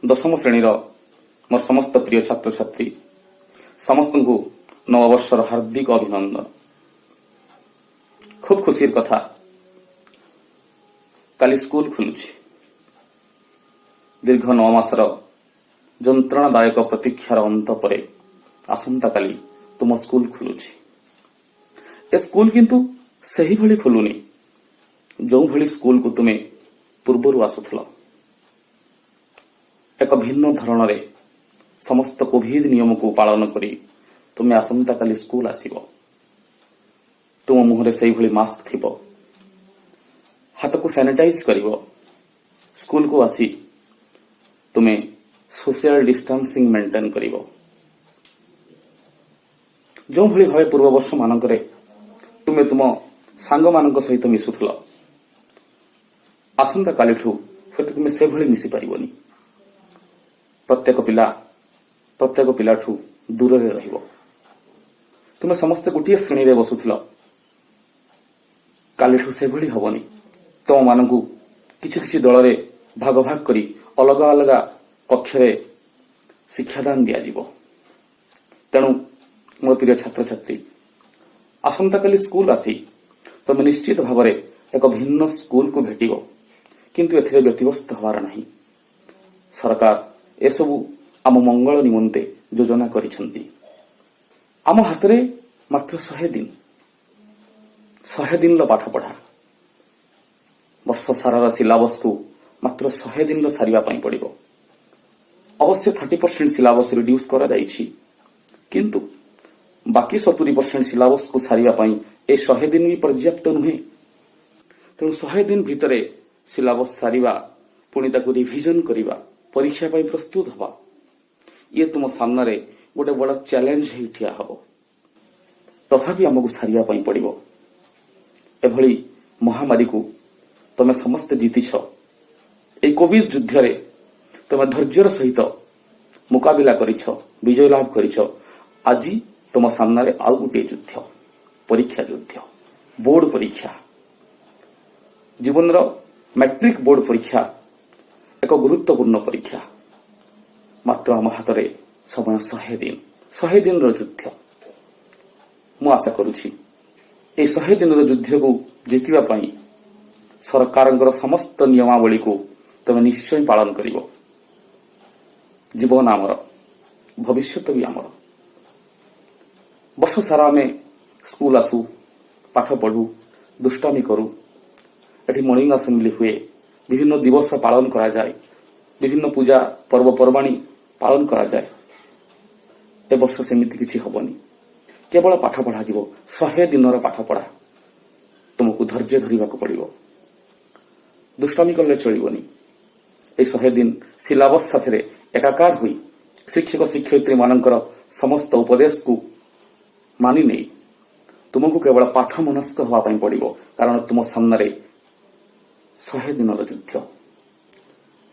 दशम श्रेणीर मोर समस्त प्रिय छात्र छात्री समस्त को नववर्षर हार्दिक अभिनंदन। खूब खुशी कथा काली स्कूल खुलुछि। दीर्घ 9 मासर जंत्रणादायक प्रतीक्षार अंत परे आसंता काली तुम स्कूल खुलुछि। ए स्कूल किंतु सही भली खुलुनी जो भली स्कूल को तुमे पूर्वरु आसुथलो। एक भिन्न धरण रे समस्त कोविड नियम को पालन करी तुमे आसंता काली स्कूल आसीबो। तुम मुहरे सही भली मास्क थिबो, हाथ को सैनिटाइज करिवो। स्कूल को आसी तुमे सोशल डिस्टेंसिंग मेंटेन करिवो। जो भली भावे पूर्व वर्ष मानकरे तुमे तुम सांग मानक सहित मिसुथलो, आसंता कालीठू फिर तुमे से भली मिसी पारिबोनी। प्रत्येक पिलाठू दूर रे रहिबो। तुमे समस्त गोटिए श्रेणी रे बसुथलो, कालीठू से भली हबनी। तुम मानकू किछि किछि दल रे भाग भाग करी अलग अलग कक्ष रे शिक्षादान दिया जिवो। तेणु मोर प्रिय छात्र छात्री आसंता काली स्कूल आसी तुम निश्चित भाव एक भिन्न स्कूल को भेटिबो, किंतु एथिरे व्यतिव्यस्त हवार नहीं। सरकार एसबु आम मंगल निमंते योजना करिसंती। आम हाथ रे मात्र 100 दिन पाठ पढ़ा। वर्ष सारार सिलेबस को मात्र 100 दिन सारिबा पई पड़िबो। अवश्य 30% सिलेबस रिड्यूस करा जाइछि, किंतु बाकी 70% सिलेबस को सारिबा पई ए 100 दिन भी पर्याप्त नुहे। तेणु 100 दिन भितरे सिलेबस सारिबा, पुणी ताकू रिविजन करिबा, परीक्षा पई प्रस्तुत हवा, ये तुम सामने गोटे बड़ चैलेंज ही ठिया हबो। तथापि आमको सारिबा पई पड़िबो। एभली महामारी को तमे समस्त जीतिछ। ए कोविड युद्ध रे तमे धैर्यर सहित मुकाबिला करिछ, विजय लाभ करिछ। आज तुम सामने आउ गोटे युद्ध, परीक्षा युद्ध, बोर्ड परीक्षा। जीवन मैट्रिक बोर्ड परीक्षा एक गुरुत्वपूर्ण परीक्षा। मात्र आम हाथ रे समय 100 दिन युद्ध। मु आशा करुछि ए 100 दिन युद्ध को जितिबा पई सरकारंकर समस्त नियमावली को तमे निश्चय पालन करिवो। जीवन आमर, भविष्य भी आमर। वर्ष सारा में स्कूल आसु, पाठ पढ़ू, दुष्टामी करू। एठी मॉर्निंग असेंबली हुए, विभिन्न दिवस पालन करा जाए, विभिन्न पूजा पर्वपर्वाणी पालन करा जाए। ए वर्ष सेमिति किछि हबनी। केवल पाठ पढ़ा जीवो। 100 दिन पाठ पढ़ा। तुमको धैर्य धरिबा को पड़िबो। दुष्टामी करले चलिबोनी। ए 100 दिन सिलेबस साथरे एकाकार हुई शिक्षक शिक्षयित्री मानकर समस्त उपदेश को मानि नहीं तुमको केवल पाठ मनस्क हवा पई पड़िबो। कारण तुम सामने 100 दिन युद्ध।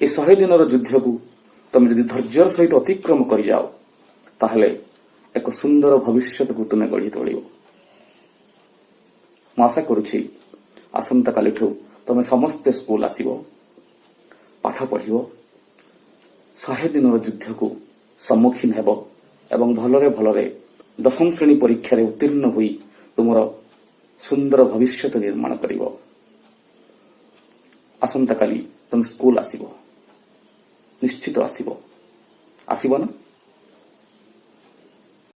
ए 100 दिन युद्ध को तुम यदि धैर्यर सहित अतिक्रम कर जाओ, ताहले एक सुंदर भविष्य को तुम गढ़ी तोलिबो। मु आशा करुछि आसंता कालीठू तुम समस्ते स्कूल आसीबो, पाठ पढ़िबो, 100 दिन युद्ध को सम्मुखीन हेबो एवं भलरे दशम श्रेणी परीक्षा रे उत्तीर्ण हुई तुमर सुंदर भविष्य निर्माण करिवो। आसंता काली तुम स्कूल आसीबो, निश्चित आसीबो ना?